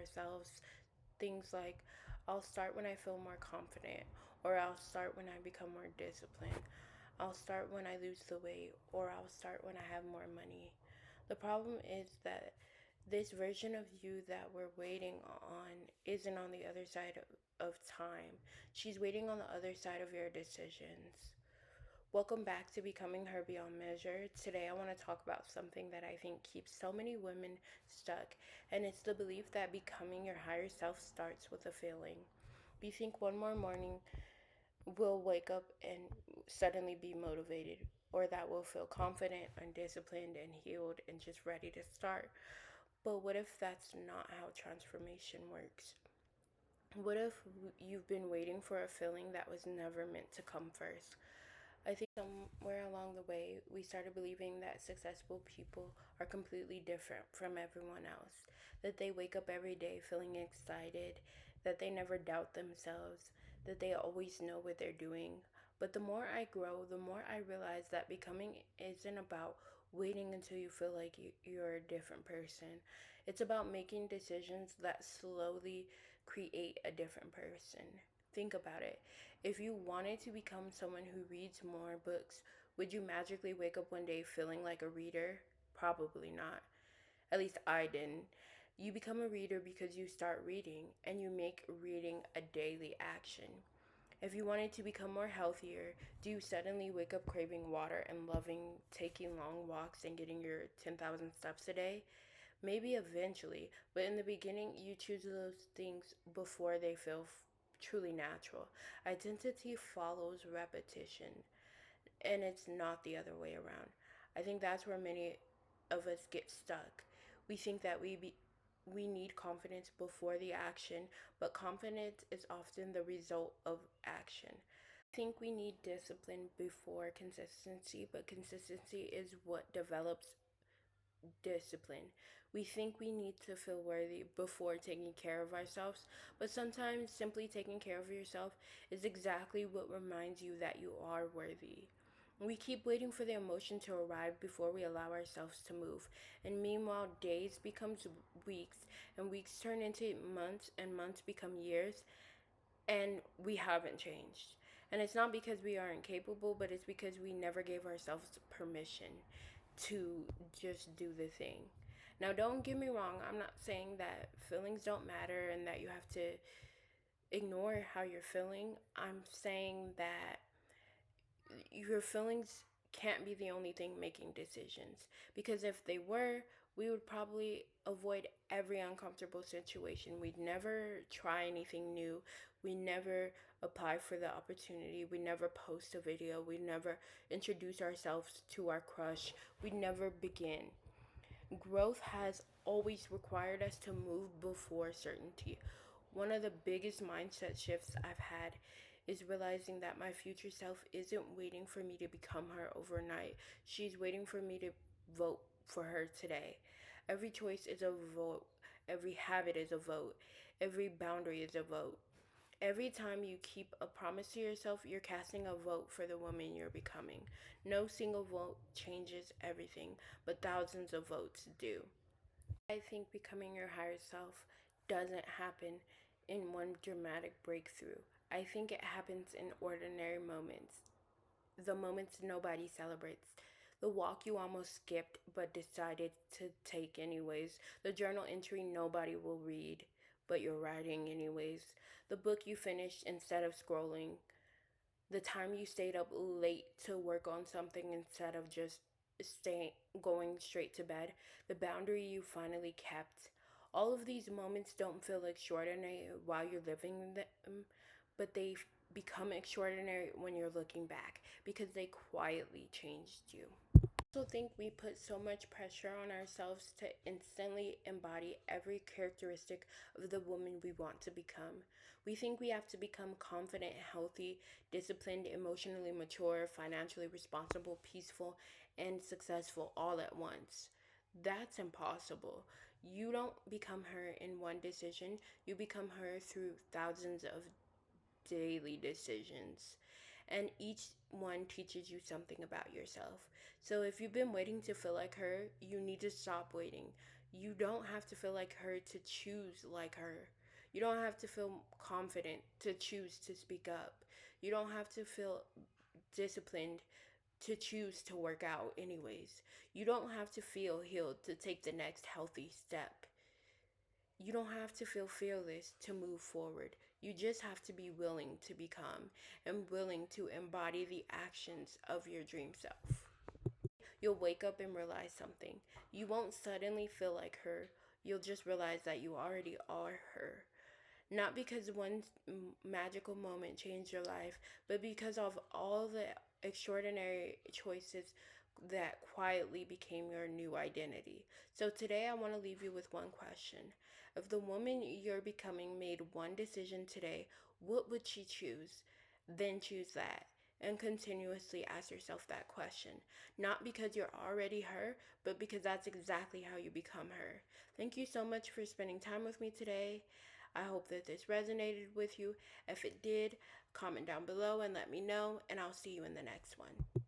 ourselves things like, I'll start when I feel more confident, or I'll start when I become more disciplined, I'll start when I lose the weight, or I'll start when I have more money. The problem is that this version of you that we're waiting on isn't on the other side of time. She's waiting on the other side of your decisions. Welcome back to Becoming Her Beyond Measure. Today I want to talk about something that I think keeps so many women stuck, and it's the belief that becoming your higher self starts with a feeling. We think one more morning we'll wake up and suddenly be motivated, or that we'll feel confident and disciplined and healed and just ready to start. But what if that's not how transformation works? What if you've been waiting for a feeling that was never meant to come first? I think somewhere along the way, we started believing that successful people are completely different from everyone else, that they wake up every day feeling excited, that they never doubt themselves, that they always know what they're doing. But the more I grow, the more I realize that becoming isn't about waiting until you feel like you're a different person. It's about making decisions that slowly create a different person. Think about it. If you wanted to become someone who reads more books, would you magically wake up one day feeling like a reader? Probably not. At least I didn't. You become a reader because you start reading and you make reading a daily action. If you wanted to become more healthier, do you suddenly wake up craving water and loving taking long walks and getting your 10,000 steps a day? Maybe eventually, but in the beginning, you choose those things before they feel truly natural. Identity follows repetition, and it's not the other way around. I think that's where many of us get stuck. We think that we need confidence before the action, but confidence is often the result of action. I think we need discipline before consistency, but consistency is what develops discipline. We think we need to feel worthy before taking care of ourselves, but sometimes simply taking care of yourself is exactly what reminds you that you are worthy. We keep waiting for the emotion to arrive before we allow ourselves to move. And meanwhile, days becomes weeks, and weeks turn into months, and months become years, and we haven't changed. And it's not because we aren't capable, but it's because we never gave ourselves permission to just do the thing. Now, don't get me wrong, I'm not saying that feelings don't matter and that you have to ignore how you're feeling. I'm saying that your feelings can't be the only thing making decisions, because if they were, we would probably avoid every uncomfortable situation. We'd never try anything new. We never apply for the opportunity. We never post a video. We never introduce ourselves to our crush. We never begin. Growth has always required us to move before certainty. One of the biggest mindset shifts I've had is realizing that my future self isn't waiting for me to become her overnight. She's waiting for me to vote for her today. Every choice is a vote. Every habit is a vote. Every boundary is a vote. Every time you keep a promise to yourself, you're casting a vote for the woman you're becoming. No single vote changes everything, but thousands of votes do. I think becoming your higher self doesn't happen in one dramatic breakthrough. I think it happens in ordinary moments, the moments nobody celebrates. The walk you almost skipped but decided to take anyways. The journal entry nobody will read but you're writing anyways. The book you finished instead of scrolling. The time you stayed up late to work on something instead of just staying going straight to bed. The boundary you finally kept. All of these moments don't feel extraordinary while you're living them, but they become extraordinary when you're looking back because they quietly changed you. I also think we put so much pressure on ourselves to instantly embody every characteristic of the woman we want to become. We think we have to become confident, healthy, disciplined, emotionally mature, financially responsible, peaceful, and successful all at once. That's impossible. You don't become her in one decision, you become her through thousands of daily decisions. And each one teaches you something about yourself. So if you've been waiting to feel like her, you need to stop waiting. You don't have to feel like her to choose like her. You don't have to feel confident to choose to speak up. You don't have to feel disciplined to choose to work out, anyways. You don't have to feel healed to take the next healthy step. You don't have to feel fearless to move forward. You just have to be willing to become and willing to embody the actions of your dream self. You'll wake up and realize something. You won't suddenly feel like her. You'll just realize that you already are her. Not because one magical moment changed your life, but because of all the extraordinary choices that quietly became your new identity. So today I want to leave you with one question. If the woman you're becoming made one decision today, what would she choose? Then choose that. And continuously ask yourself that question. Not because you're already her, but because that's exactly how you become her. Thank you so much for spending time with me today. I hope that this resonated with you. If it did, comment down below and let me know, and I'll see you in the next one.